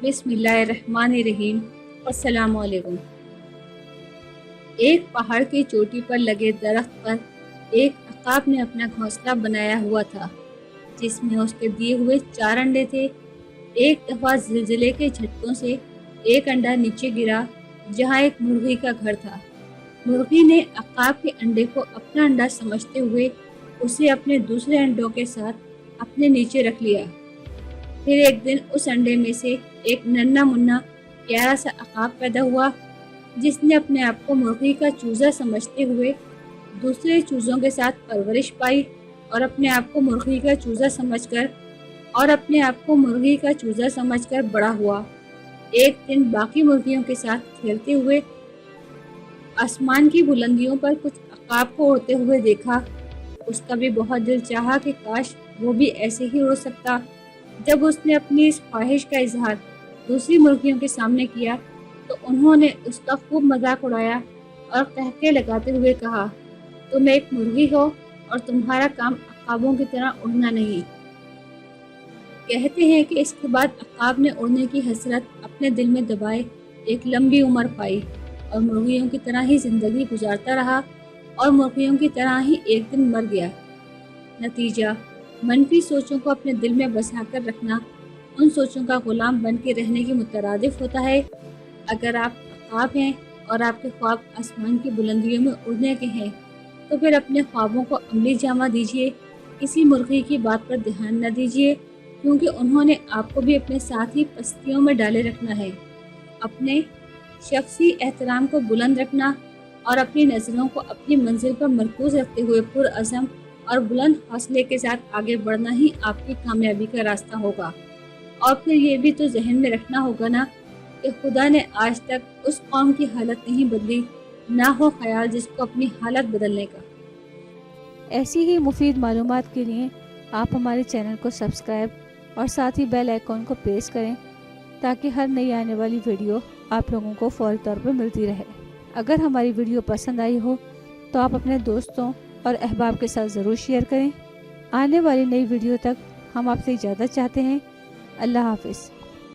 बिस्मिल्लाहिर्रहमानिर्रहीम। अस्सलाम वालेकुम। एक पहाड़ की चोटी पर लगे दरख्त पर एक अक़ाब ने अपना घोंसला बनाया हुआ था, जिसमें उसके दिए हुए 4 अंडे थे। एक दफ़ा ज़िलज़िले के झटकों से एक अंडा नीचे गिरा, जहाँ एक मुर्गी का घर था। मुर्गी ने अक़ाब के अंडे को अपना अंडा समझते हुए उसे अपने दूसरे अंडों के साथ अपने नीचे रख लिया। फिर एक दिन उस अंडे में से एक नन्हा मुन्ना प्यारा सा अक़ाब पैदा हुआ, जिसने अपने आप को मुर्गी का चूज़ा समझते हुए दूसरे चूज़ों के साथ परवरिश पाई और अपने आप को मुर्गी का चूज़ा समझकर बड़ा हुआ। एक दिन बाकी मुर्गियों के साथ खेलते हुए आसमान की बुलंदियों पर कुछ अक़ाब को उड़ते हुए देखा। उसका भी बहुत दिल चाहा कि काश वो भी ऐसे ही उड़ सकता। जब उसने अपनी इस ख्वाहिश का इजहार दूसरी मुर्गियों के सामने किया तो उन्होंने उसका खूब मजाक उड़ाया और कहके लगाते हुए कहा, तुम एक मुर्गी हो और तुम्हारा काम अक़ाबों की तरह उड़ना नहीं। कहते हैं कि इसके बाद अक़ाब ने उड़ने की हसरत अपने दिल में दबाए एक लंबी उम्र पाई और मुर्गियों की तरह ही ज़िंदगी गुजारता रहा और मुर्गियों की तरह ही एक दिन मर गया। नतीजा, मनफी सोचों को अपने दिल में बसा कर रखना उन सोचों का गुलाम बन के रहने के मुतरादिफ होता है। अगर आप अक़ाब हैं और आपके ख्वाब आसमान की बुलंदियों में उड़ने के हैं, तो फिर अपने ख्वाबों को अमली जामा दीजिए। किसी मुर्गी की बात पर ध्यान न दीजिए, क्योंकि उन्होंने आपको भी अपने साथ ही पस्तियों में डाले रखना है। अपने शख्सी एहतराम को बुलंद रखना और अपनी नज़रों को अपनी मंजिल पर मरकूज़ रखते हुए पुरअज़म और बुलंद हौसले के साथ आगे बढ़ना ही आपकी कामयाबी का रास्ता होगा। और फिर ये भी तो जहन में रखना होगा ना कि खुदा ने आज तक उस कौम की हालत नहीं बदली, ना हो ख्याल जिसको अपनी हालत बदलने का। ऐसी ही मुफीद मालूमात के लिए आप हमारे चैनल को सब्सक्राइब और साथ ही बेल आइकॉन को प्रेस करें, ताकि हर नई आने वाली वीडियो आप लोगों को फौरी तौर पर मिलती रहे। अगर हमारी वीडियो पसंद आई हो तो आप अपने दोस्तों और अहबाब के साथ ज़रूर शेयर करें। आने वाली नई वीडियो तक हम आपसे इजाज़त चाहते हैं। अल्लाह हाफ़िज़।